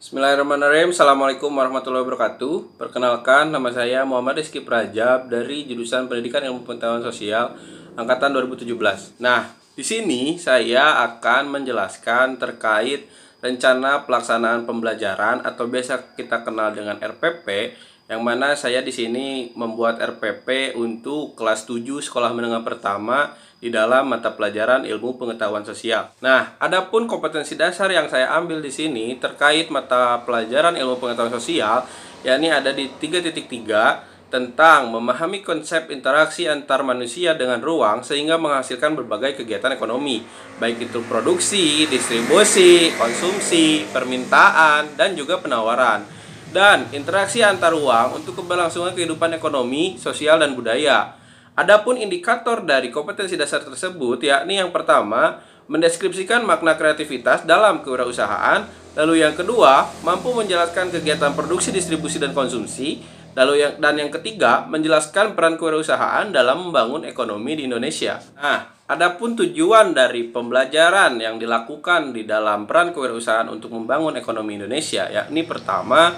Bismillahirrahmanirrahim. Assalamualaikum warahmatullahi wabarakatuh. Perkenalkan, nama saya Muhammad Rizky Prajab dari jurusan Pendidikan Ilmu Pengetahuan Sosial angkatan 2017. Nah, di sini saya akan menjelaskan terkait rencana pelaksanaan pembelajaran atau biasa kita kenal dengan RPP, yang mana saya di sini membuat RPP untuk kelas 7 sekolah menengah pertama di dalam mata pelajaran ilmu pengetahuan sosial. Nah, adapun kompetensi dasar yang saya ambil di sini terkait mata pelajaran ilmu pengetahuan sosial, yakni ada di 3.3 tentang memahami konsep interaksi antar manusia dengan ruang sehingga menghasilkan berbagai kegiatan ekonomi, baik itu produksi, distribusi, konsumsi, permintaan, dan juga penawaran. Dan interaksi antar ruang untuk keberlangsungan kehidupan ekonomi, sosial, dan budaya. Adapun indikator dari kompetensi dasar tersebut, yakni yang pertama, mendeskripsikan makna kreativitas dalam kewirausahaan, lalu yang kedua, mampu menjelaskan kegiatan produksi, distribusi, dan konsumsi, dan yang ketiga, menjelaskan peran kewirausahaan dalam membangun ekonomi di Indonesia. Nah, adapun tujuan dari pembelajaran yang dilakukan di dalam peran kewirausahaan untuk membangun ekonomi Indonesia, yakni pertama,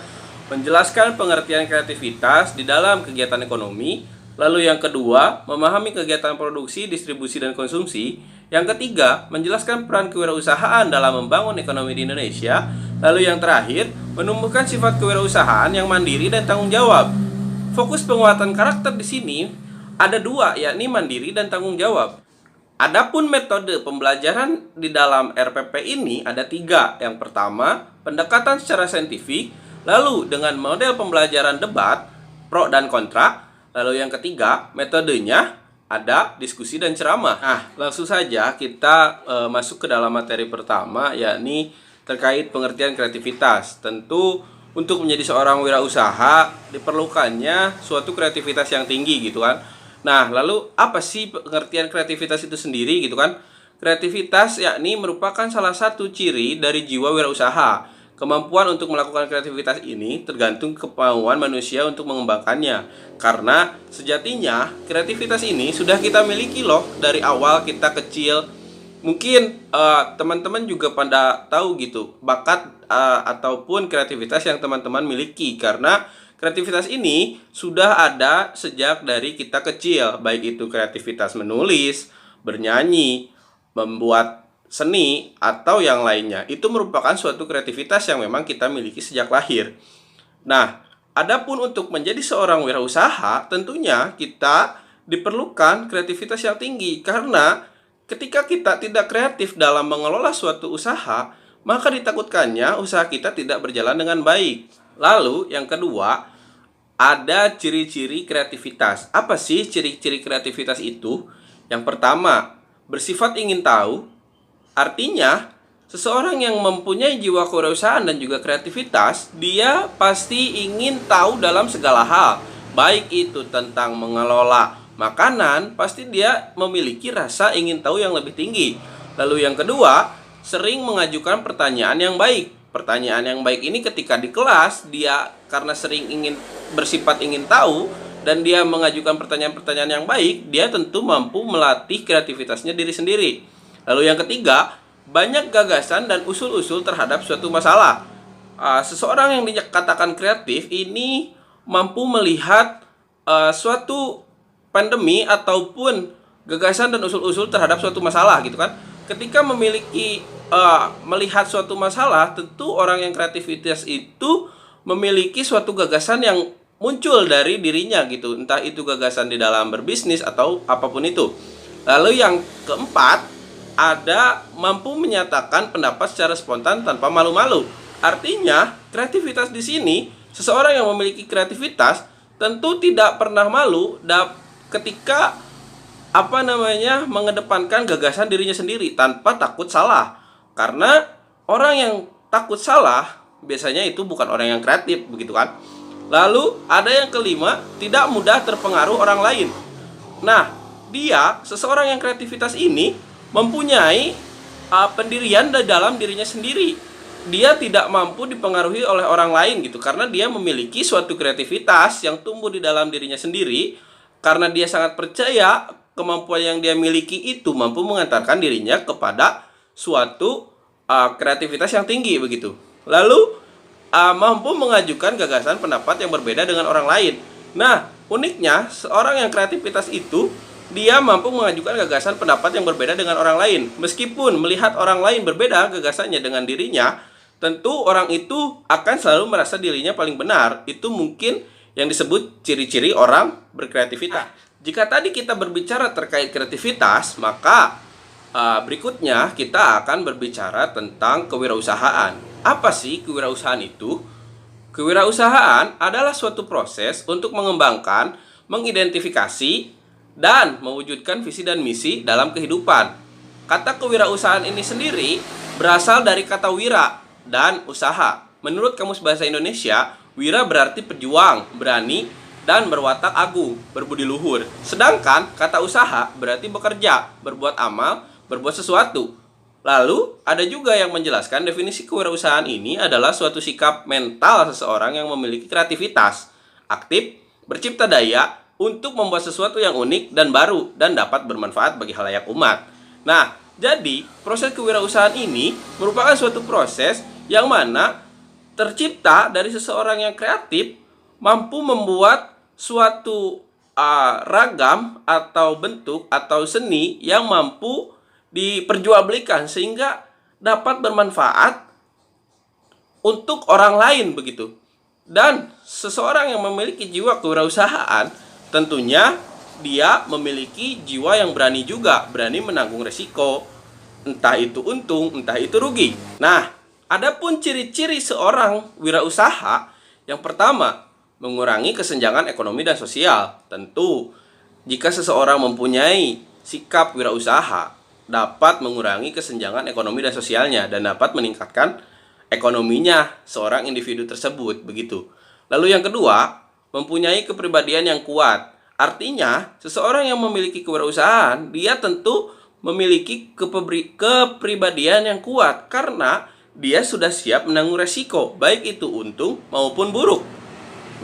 menjelaskan pengertian kreativitas di dalam kegiatan ekonomi. Lalu yang kedua, memahami kegiatan produksi, distribusi, dan konsumsi. Yang ketiga, menjelaskan peran kewirausahaan dalam membangun ekonomi di Indonesia. Lalu yang terakhir, menumbuhkan sifat kewirausahaan yang mandiri dan tanggung jawab. Fokus penguatan karakter di sini ada dua, yakni mandiri dan tanggung jawab. Adapun metode pembelajaran di dalam RPP ini ada tiga. Yang pertama, pendekatan secara saintifik. Lalu dengan model pembelajaran debat, pro dan kontra. Lalu yang ketiga, metodenya ada diskusi dan ceramah. Nah, langsung saja kita masuk ke dalam materi pertama, yakni terkait pengertian kreativitas. Tentu untuk menjadi seorang wirausaha diperlukannya suatu kreativitas yang tinggi gitu kan. Nah, lalu apa sih pengertian kreativitas itu sendiri gitu kan? Kreativitas yakni merupakan salah satu ciri dari jiwa wirausaha. Kemampuan untuk melakukan kreativitas ini tergantung kemauan manusia untuk mengembangkannya. Karena sejatinya kreativitas ini sudah kita miliki loh dari awal kita kecil. Mungkin teman-teman juga pada tahu gitu bakat ataupun kreativitas yang teman-teman miliki. Karena kreativitas ini sudah ada sejak dari kita kecil. Baik itu kreativitas menulis, bernyanyi, membuat seni, atau yang lainnya. Itu merupakan suatu kreativitas yang memang kita miliki sejak lahir. Nah, adapun untuk menjadi seorang wirausaha, tentunya kita diperlukan kreativitas yang tinggi. Karena ketika kita tidak kreatif dalam mengelola suatu usaha, maka ditakutkannya usaha kita tidak berjalan dengan baik. Lalu, yang kedua, ada ciri-ciri kreativitas. Apa sih ciri-ciri kreativitas itu? Yang pertama, bersifat ingin tahu. Artinya, seseorang yang mempunyai jiwa kewirausahaan dan juga kreativitas, dia pasti ingin tahu dalam segala hal. Baik itu tentang mengelola makanan, pasti dia memiliki rasa ingin tahu yang lebih tinggi. Lalu yang kedua, sering mengajukan pertanyaan yang baik. Pertanyaan yang baik ini ketika di kelas, dia karena sering bersifat ingin tahu, dan dia mengajukan pertanyaan-pertanyaan yang baik, dia tentu mampu melatih kreativitasnya diri sendiri. Lalu yang ketiga, banyak gagasan dan usul-usul terhadap suatu masalah. Seseorang yang dikatakan kreatif ini mampu melihat suatu pandemi ataupun gagasan dan usul-usul terhadap suatu masalah gitu kan. Ketika melihat suatu masalah, tentu orang yang kreativitas itu memiliki suatu gagasan yang muncul dari dirinya gitu. Entah itu gagasan di dalam berbisnis atau apapun itu. Lalu yang keempat, ada mampu menyatakan pendapat secara spontan tanpa malu-malu. Artinya, kreativitas di sini, seseorang yang memiliki kreativitas tentu tidak pernah malu ketika mengedepankan gagasan dirinya sendiri tanpa takut salah. Karena orang yang takut salah biasanya itu bukan orang yang kreatif, begitu kan? Lalu ada yang kelima, tidak mudah terpengaruh orang lain. Nah, seseorang yang kreativitas ini mempunyai pendirian dalam dirinya sendiri. Dia tidak mampu dipengaruhi oleh orang lain gitu, karena dia memiliki suatu kreativitas yang tumbuh di dalam dirinya sendiri. Karena dia sangat percaya kemampuan yang dia miliki itu mampu mengantarkan dirinya kepada suatu kreativitas yang tinggi begitu. Lalu mampu mengajukan gagasan pendapat yang berbeda dengan orang lain. Nah, uniknya seorang yang kreativitas itu dia mampu mengajukan gagasan pendapat yang berbeda dengan orang lain. Meskipun melihat orang lain berbeda gagasannya dengan dirinya, tentu orang itu akan selalu merasa dirinya paling benar. Itu mungkin yang disebut ciri-ciri orang berkreativitas. Jika tadi kita berbicara terkait kreativitas, maka berikutnya kita akan berbicara tentang kewirausahaan. Apa sih kewirausahaan itu? Kewirausahaan adalah suatu proses untuk mengembangkan, mengidentifikasi, dan mewujudkan visi dan misi dalam kehidupan. Kata kewirausahaan ini sendiri berasal dari kata wira dan usaha. Menurut Kamus Bahasa Indonesia, wira berarti pejuang, berani, dan berwatak agung, berbudi luhur. Sedangkan kata usaha berarti bekerja, berbuat amal, berbuat sesuatu. Lalu, ada juga yang menjelaskan definisi kewirausahaan ini adalah suatu sikap mental seseorang yang memiliki kreativitas, aktif, bercipta daya untuk membuat sesuatu yang unik dan baru dan dapat bermanfaat bagi khalayak umat. Nah, jadi proses kewirausahaan ini merupakan suatu proses yang mana tercipta dari seseorang yang kreatif mampu membuat suatu ragam atau bentuk atau seni yang mampu diperjualbelikan sehingga dapat bermanfaat untuk orang lain begitu. Dan seseorang yang memiliki jiwa kewirausahaan tentunya dia memiliki jiwa yang berani juga, berani menanggung resiko, entah itu untung, entah itu rugi. Nah, adapun ciri-ciri seorang wirausaha, yang pertama, mengurangi kesenjangan ekonomi dan sosial. Tentu, jika seseorang mempunyai sikap wirausaha, dapat mengurangi kesenjangan ekonomi dan sosialnya dan dapat meningkatkan ekonominya seorang individu tersebut begitu. Lalu yang kedua, mempunyai kepribadian yang kuat. Artinya, seseorang yang memiliki kewirausahaan, dia tentu memiliki kepribadian yang kuat karena dia sudah siap menanggung resiko, baik itu untung maupun buruk.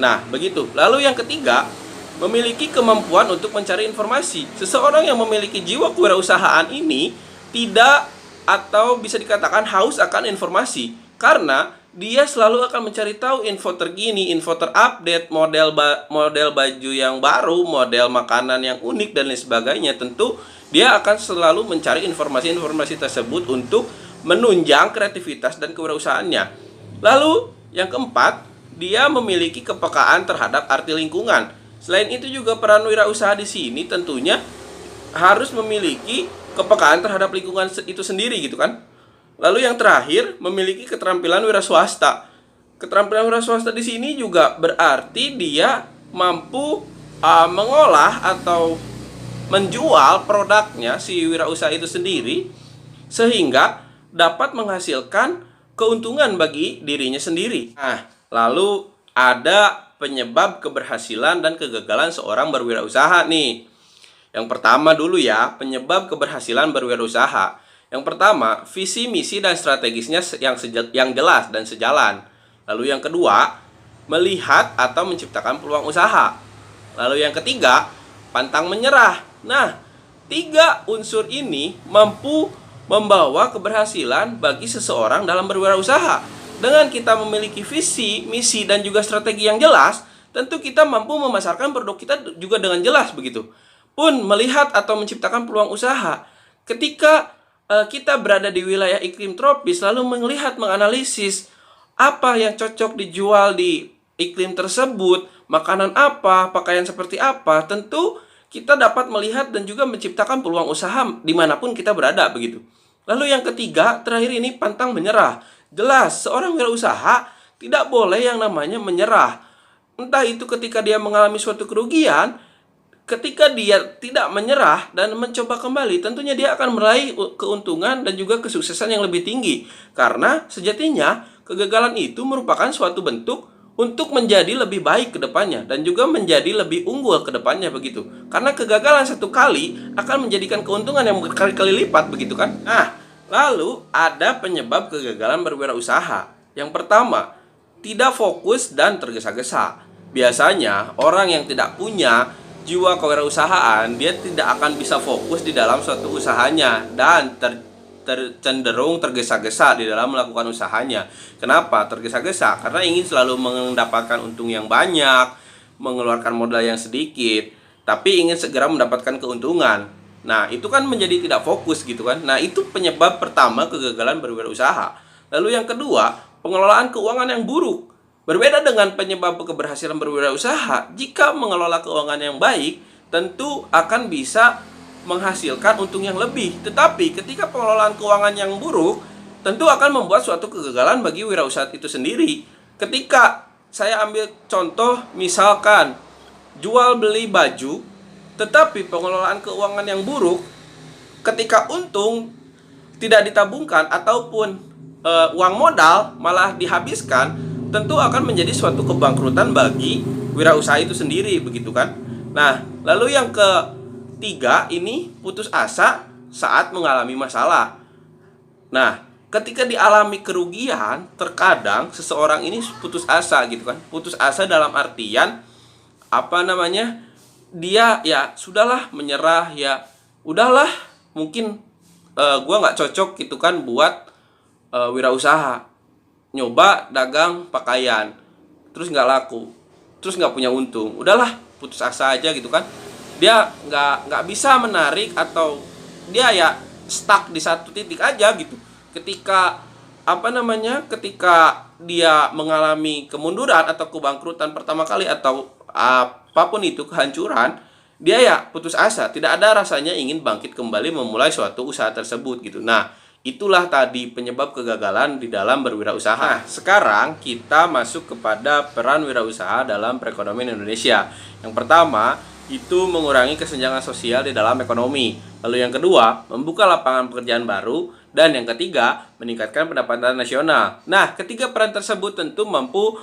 Nah, begitu. Lalu yang ketiga, memiliki kemampuan untuk mencari informasi. Seseorang yang memiliki jiwa kewirausahaan ini tidak atau bisa dikatakan haus akan informasi karena dia selalu akan mencari tahu info terkini, info terupdate, model baju yang baru, model makanan yang unik dan lain sebagainya. Tentu dia akan selalu mencari informasi-informasi tersebut untuk menunjang kreativitas dan kewirausahaannya. Lalu yang keempat, dia memiliki kepekaan terhadap arti lingkungan. Selain itu juga peran wirausaha di sini tentunya harus memiliki kepekaan terhadap lingkungan itu sendiri gitu kan. Lalu yang terakhir, memiliki keterampilan wiraswasta. Keterampilan wiraswasta di sini juga berarti dia mampu mengolah atau menjual produknya si wirausaha itu sendiri sehingga dapat menghasilkan keuntungan bagi dirinya sendiri. Nah, lalu ada penyebab keberhasilan dan kegagalan seorang berwirausaha nih. Yang pertama dulu ya, penyebab keberhasilan berwirausaha. Yang pertama, visi, misi, dan strategisnya yang jelas dan sejalan. Lalu yang kedua, melihat atau menciptakan peluang usaha. Lalu yang ketiga, pantang menyerah. Nah, tiga unsur ini mampu membawa keberhasilan bagi seseorang dalam berwirausaha. Dengan kita memiliki visi, misi, dan juga strategi yang jelas, tentu kita mampu memasarkan produk kita juga dengan jelas begitu. Pun melihat atau menciptakan peluang usaha. Ketika kita berada di wilayah iklim tropis, lalu melihat, menganalisis apa yang cocok dijual di iklim tersebut, makanan apa, pakaian seperti apa, tentu kita dapat melihat dan juga menciptakan peluang usaha dimanapun kita berada begitu. Lalu yang ketiga, terakhir ini pantang menyerah. Jelas, seorang wirausaha tidak boleh yang namanya menyerah. Entah itu ketika dia mengalami suatu kerugian, ketika dia tidak menyerah dan mencoba kembali, tentunya dia akan meraih keuntungan dan juga kesuksesan yang lebih tinggi. Karena sejatinya, kegagalan itu merupakan suatu bentuk untuk menjadi lebih baik ke depannya dan juga menjadi lebih unggul ke depannya begitu. Karena kegagalan satu kali akan menjadikan keuntungan yang berkali-kali lipat begitu kan. Nah, lalu ada penyebab kegagalan berwirausaha. Yang pertama, tidak fokus dan tergesa-gesa. Biasanya orang yang tidak punya jiwa kewirausahaan, dia tidak akan bisa fokus di dalam suatu usahanya dan cenderung tergesa-gesa di dalam melakukan usahanya. Kenapa tergesa-gesa? Karena ingin selalu mendapatkan untung yang banyak, mengeluarkan modal yang sedikit, tapi ingin segera mendapatkan keuntungan. Nah, itu kan menjadi tidak fokus gitu kan. Nah, itu penyebab pertama kegagalan berwirausaha. Lalu yang kedua, pengelolaan keuangan yang buruk. Berbeda dengan penyebab keberhasilan berwirausaha, jika mengelola keuangan yang baik, tentu akan bisa menghasilkan untung yang lebih. Tetapi ketika pengelolaan keuangan yang buruk, tentu akan membuat suatu kegagalan bagi wirausaha itu sendiri. Ketika saya ambil contoh, misalkan jual beli baju, tetapi pengelolaan keuangan yang buruk, ketika untung tidak ditabungkan ataupun uang modal malah dihabiskan, tentu akan menjadi suatu kebangkrutan bagi wirausaha itu sendiri, begitu kan? Nah, lalu yang ketiga ini putus asa saat mengalami masalah. Nah, ketika dialami kerugian, terkadang seseorang ini putus asa gitu kan. Putus asa dalam artian dia ya sudahlah, menyerah, ya udahlah, mungkin gua nggak cocok gitu kan buat wirausaha. Nyoba dagang pakaian, terus nggak laku, terus nggak punya untung, udahlah putus asa aja gitu kan. Dia nggak bisa menarik, atau dia ya stuck di satu titik aja gitu. Ketika ketika dia mengalami kemunduran atau kebangkrutan pertama kali, atau apapun itu, kehancuran, dia ya putus asa, tidak ada rasanya ingin bangkit kembali memulai suatu usaha tersebut gitu. Nah, itulah tadi penyebab kegagalan di dalam berwirausaha. Nah, sekarang kita masuk kepada peran wirausaha dalam perekonomian Indonesia. Yang pertama, itu mengurangi kesenjangan sosial di dalam ekonomi. Lalu yang kedua, membuka lapangan pekerjaan baru. Dan yang ketiga, meningkatkan pendapatan nasional. Nah, ketiga peran tersebut tentu mampu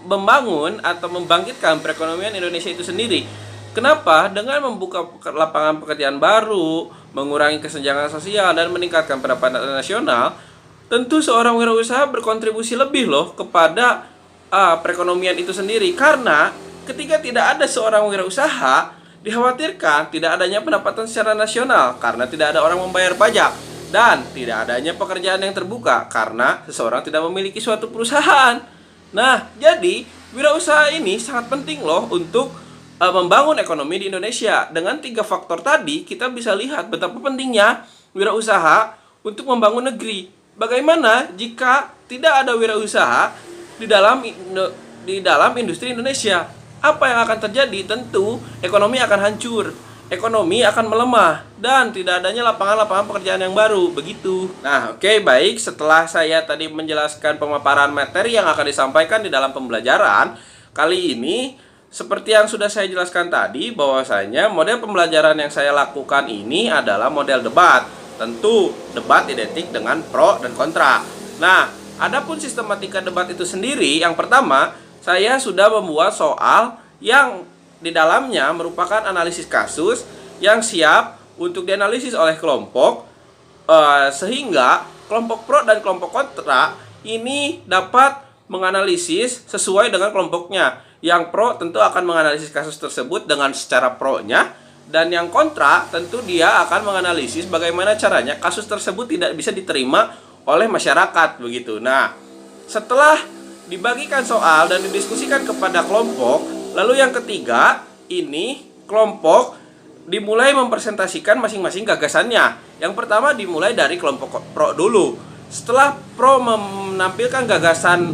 membangun atau membangkitkan perekonomian Indonesia itu sendiri. Kenapa? Dengan membuka lapangan pekerjaan baru, mengurangi kesenjangan sosial, dan meningkatkan pendapatan nasional, tentu seorang wirausaha berkontribusi lebih loh kepada perekonomian itu sendiri. Karena ketika tidak ada seorang wirausaha, dikhawatirkan tidak adanya pendapatan secara nasional karena tidak ada orang membayar pajak, dan tidak adanya pekerjaan yang terbuka karena seseorang tidak memiliki suatu perusahaan. Nah, jadi wirausaha ini sangat penting loh untuk membangun ekonomi di Indonesia. Dengan 3 faktor tadi, kita bisa lihat betapa pentingnya wirausaha untuk membangun negeri. Bagaimana jika tidak ada wirausaha di dalam industri Indonesia? Apa yang akan terjadi? Tentu ekonomi akan hancur, ekonomi akan melemah, dan tidak adanya lapangan-lapangan pekerjaan yang baru, begitu. Nah, oke, baik. Setelah saya tadi menjelaskan pemaparan materi yang akan disampaikan di dalam pembelajaran, kali ini seperti yang sudah saya jelaskan tadi, bahwasanya model pembelajaran yang saya lakukan ini adalah model debat. Tentu debat identik dengan pro dan kontra. Nah, adapun sistematika debat itu sendiri, yang pertama, saya sudah membuat soal yang di dalamnya merupakan analisis kasus yang siap untuk dianalisis oleh kelompok, sehingga kelompok pro dan kelompok kontra ini dapat menganalisis sesuai dengan kelompoknya. Yang pro tentu akan menganalisis kasus tersebut dengan secara pro-nya, dan yang kontra tentu dia akan menganalisis bagaimana caranya kasus tersebut tidak bisa diterima oleh masyarakat, begitu. Nah, setelah dibagikan soal dan didiskusikan kepada kelompok, lalu yang ketiga ini kelompok dimulai mempresentasikan masing-masing gagasannya. Yang pertama dimulai dari kelompok pro dulu. Setelah pro menampilkan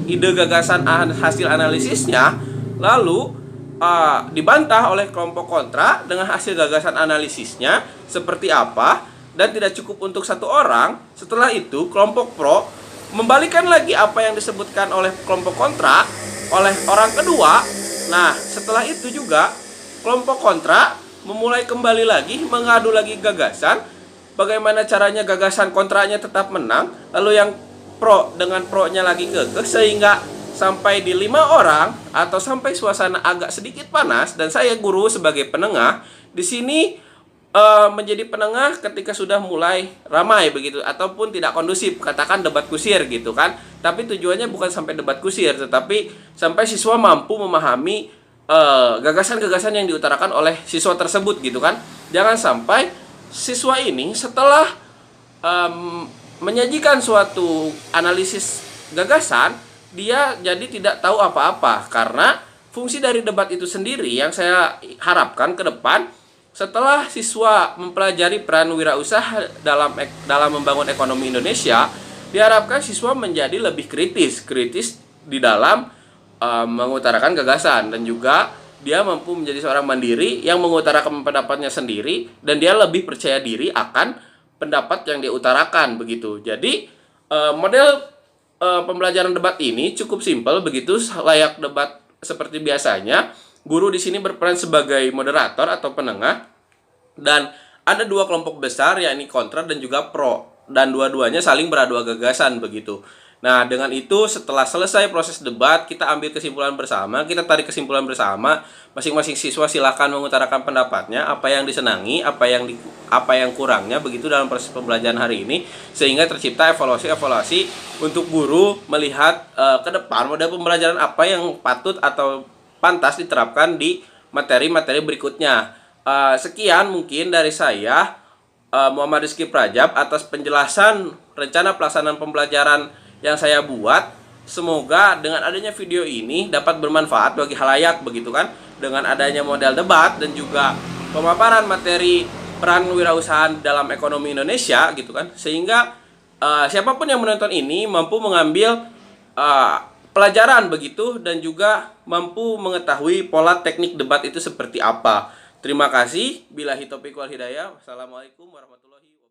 ide gagasan hasil analisisnya, lalu dibantah oleh kelompok kontra dengan hasil gagasan analisisnya seperti apa, dan tidak cukup untuk satu orang. Setelah itu kelompok pro membalikan lagi apa yang disebutkan oleh kelompok kontra oleh orang kedua. Nah, setelah itu juga kelompok kontra memulai kembali lagi mengadu lagi gagasan, bagaimana caranya gagasan kontranya tetap menang. Lalu yang pro dengan pro-nya lagi kekeh, sehingga sampai di 5 orang, atau sampai suasana agak sedikit panas, dan saya guru sebagai penengah di sini menjadi penengah ketika sudah mulai ramai begitu, ataupun tidak kondusif, katakan debat kusir gitu kan. Tapi tujuannya bukan sampai debat kusir, tetapi sampai siswa mampu memahami gagasan-gagasan yang diutarakan oleh siswa tersebut gitu kan. Jangan sampai siswa ini setelah menyajikan suatu analisis gagasan, dia jadi tidak tahu apa-apa. Karena fungsi dari debat itu sendiri yang saya harapkan ke depan, setelah siswa mempelajari peran wirausaha dalam membangun ekonomi Indonesia, diharapkan siswa menjadi lebih kritis di dalam mengutarakan gagasan, dan juga dia mampu menjadi seorang mandiri yang mengutarakan pendapatnya sendiri, dan dia lebih percaya diri akan pendapat yang dia utarakan begitu. Jadi model pembelajaran debat ini cukup simpel begitu, layak debat seperti biasanya. Guru di sini berperan sebagai moderator atau penengah, dan ada dua kelompok besar, yakni kontra dan juga pro, dan dua-duanya saling beradu gagasan begitu. Nah, dengan itu setelah selesai proses debat, kita ambil kesimpulan bersama, kita tarik kesimpulan bersama. Masing-masing siswa silakan mengutarakan pendapatnya, apa yang disenangi, apa yang kurangnya begitu dalam proses pembelajaran hari ini, sehingga tercipta evaluasi untuk guru melihat ke depan model pembelajaran apa yang patut atau pantas diterapkan di materi-materi berikutnya. Sekian mungkin dari saya, Muhammad Rizky Prajab, atas penjelasan rencana pelaksanaan pembelajaran yang saya buat. Semoga dengan adanya video ini dapat bermanfaat bagi halayak begitu kan, dengan adanya model debat dan juga pemaparan materi peran wirausahaan dalam ekonomi Indonesia gitu kan, sehingga siapapun yang menonton ini mampu mengambil pelajaran begitu, dan juga mampu mengetahui pola teknik debat itu seperti apa. Terima kasih. Billahi taufiq wal hidayah. Wassalamualaikum warahmatullahi wabarakatuh.